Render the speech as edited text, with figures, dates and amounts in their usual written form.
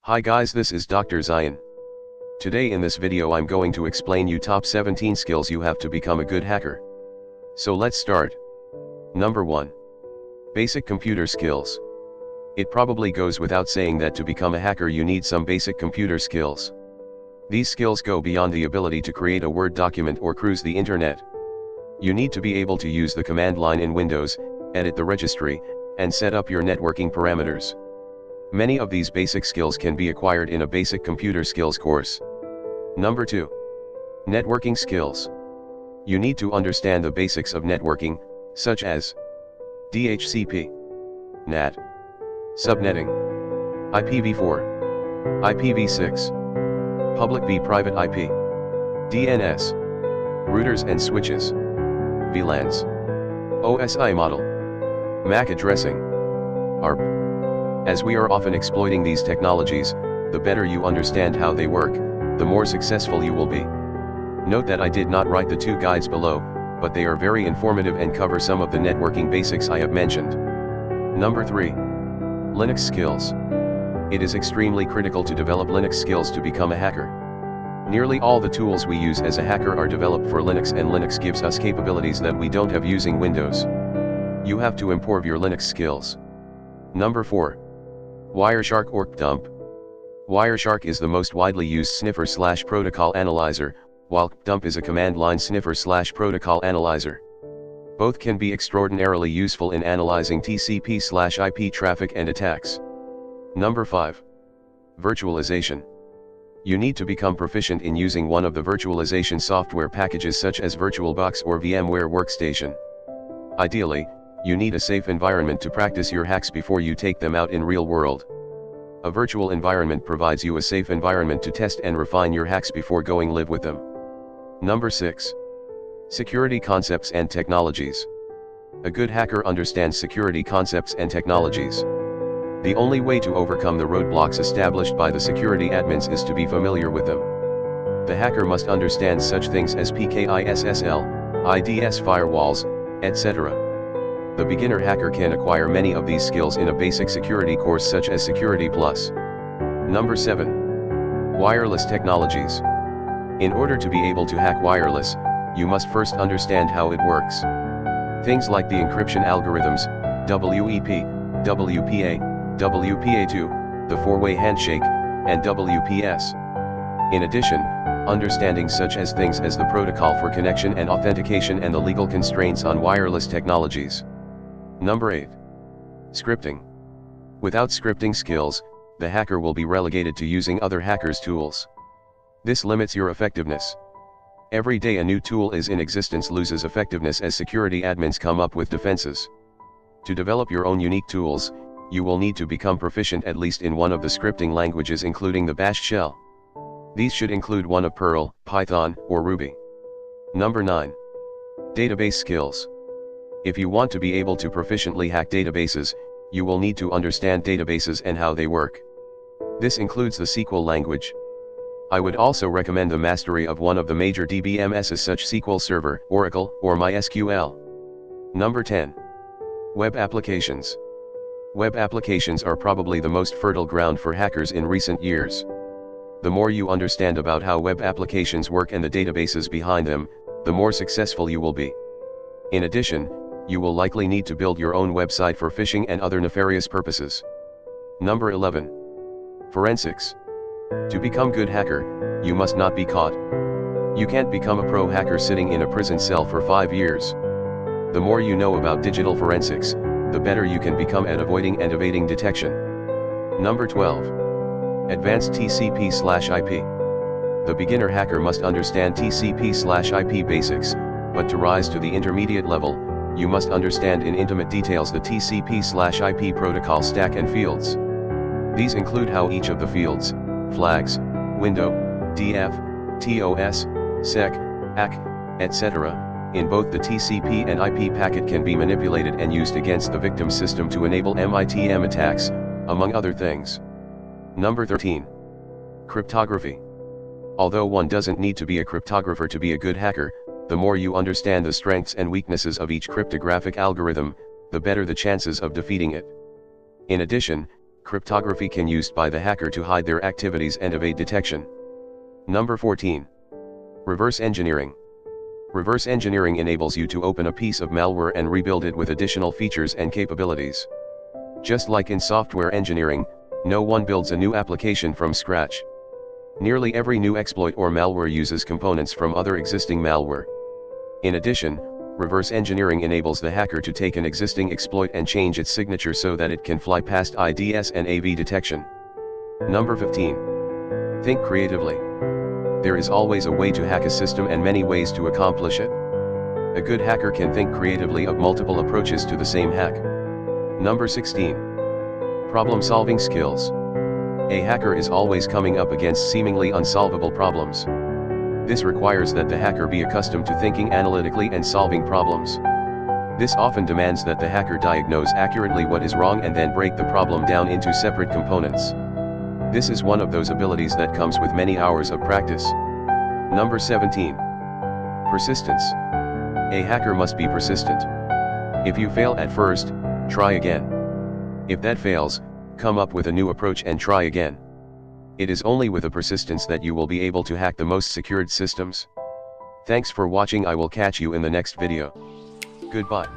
Hi guys, this is Dr. Zain. Today in this video I'm going to explain you top 17 skills you have to become a good hacker. So let's start. Number 1. Basic computer skills. It probably goes without saying that to become a hacker you need some basic computer skills. These skills go beyond the ability to create a Word document or cruise the internet. You need to be able to use the command line in Windows, edit the registry, and set up your networking parameters. Many of these basic skills can be acquired in a basic computer skills course. Number 2. Networking skills. You need to understand the basics of networking, such as DHCP, NAT, subnetting, IPv4, IPv6, public v private IP, DNS, routers and switches, VLANs, OSI model, MAC addressing, ARP. As we are often exploiting these technologies, the better you understand how they work, the more successful you will be. Note that I did not write the two guides below, but they are very informative and cover some of the networking basics I have mentioned. Number 3. Linux skills. It is extremely critical to develop Linux skills to become a hacker. Nearly all the tools we use as a hacker are developed for Linux, and Linux gives us capabilities that we don't have using Windows. You have to improve your Linux skills. Number 4. Wireshark or dump. Wireshark is the most widely used sniffer/protocol analyzer, while dump is a command line sniffer/protocol analyzer. Both can be extraordinarily useful in analyzing TCP/IP traffic and attacks. Number 5. Virtualization. You need to become proficient in using one of the virtualization software packages such as VirtualBox or VMware Workstation. Ideally, you need a safe environment to practice your hacks before you take them out in real world. A virtual environment provides you a safe environment to test and refine your hacks before going live with them. Number 6. Security concepts and technologies. A good hacker understands security concepts and technologies. The only way to overcome the roadblocks established by the security admins is to be familiar with them. The hacker must understand such things as PKI SSL, IDS firewalls, etc. The beginner hacker can acquire many of these skills in a basic security course such as Security Plus. Number 7. Wireless technologies. In order to be able to hack wireless, you must first understand how it works. Things like the encryption algorithms, WEP, WPA, WPA2, the four-way handshake, and WPS. In addition, understanding such as things as the protocol for connection and authentication and the legal constraints on wireless technologies. Number 8. Scripting. Without scripting skills, the hacker will be relegated to using other hackers' tools. This limits your effectiveness. Every day a new tool is in existence loses effectiveness as security admins come up with defenses. To develop your own unique tools, you will need to become proficient at least in one of the scripting languages, including the Bash shell. These should include one of Perl, Python, or Ruby. Number 9. Database skills. If you want to be able to proficiently hack databases, you will need to understand databases and how they work. This includes the SQL language. I would also recommend the mastery of one of the major DBMSs such SQL Server, Oracle, or MySQL. Number 10. Web applications. Web applications are probably the most fertile ground for hackers in recent years. The more you understand about how web applications work and the databases behind them, the more successful you will be. In addition, you will likely need to build your own website for phishing and other nefarious purposes. Number 11. Forensics. To become good hacker, you must not be caught. You can't become a pro hacker sitting in a prison cell for 5 years. The more you know about digital forensics, the better you can become at avoiding and evading detection. Number 12. Advanced TCP/IP. The beginner hacker must understand TCP/IP basics, but to rise to the intermediate level, you must understand in intimate details the TCP/IP protocol stack and fields. These include how each of the fields, flags, window, DF, TOS, SEC, ACK, etc., in both the TCP and IP packet can be manipulated and used against the victim system to enable MITM attacks, among other things. Number 13. Cryptography. Although one doesn't need to be a cryptographer to be a good hacker, the more you understand the strengths and weaknesses of each cryptographic algorithm, the better the chances of defeating it. In addition, Cryptography can used by the hacker to hide their activities and evade detection. Number 14. Reverse engineering. Reverse engineering enables you to open a piece of malware and rebuild it with additional features and capabilities. Just like in software engineering, no one builds a new application from scratch. Nearly every new exploit or malware uses components from other existing malware. In addition, reverse engineering enables the hacker to take an existing exploit and change its signature so that it can fly past IDS and AV detection. Number 15. Think creatively. There is always a way to hack a system and many ways to accomplish it. A good hacker can think creatively of multiple approaches to the same hack. Number 16. Problem-solving skills. A hacker is always coming up against seemingly unsolvable problems. This requires that the hacker be accustomed to thinking analytically and solving problems. This often demands that the hacker diagnose accurately what is wrong and then break the problem down into separate components. This is one of those abilities that comes with many hours of practice. Number 17. Persistence. A hacker must be persistent. If you fail at first, try again. If that fails, come up with a new approach and try again. It is only with a persistence that you will be able to hack the most secured systems. Thanks for watching. I will catch you in the next video. Goodbye.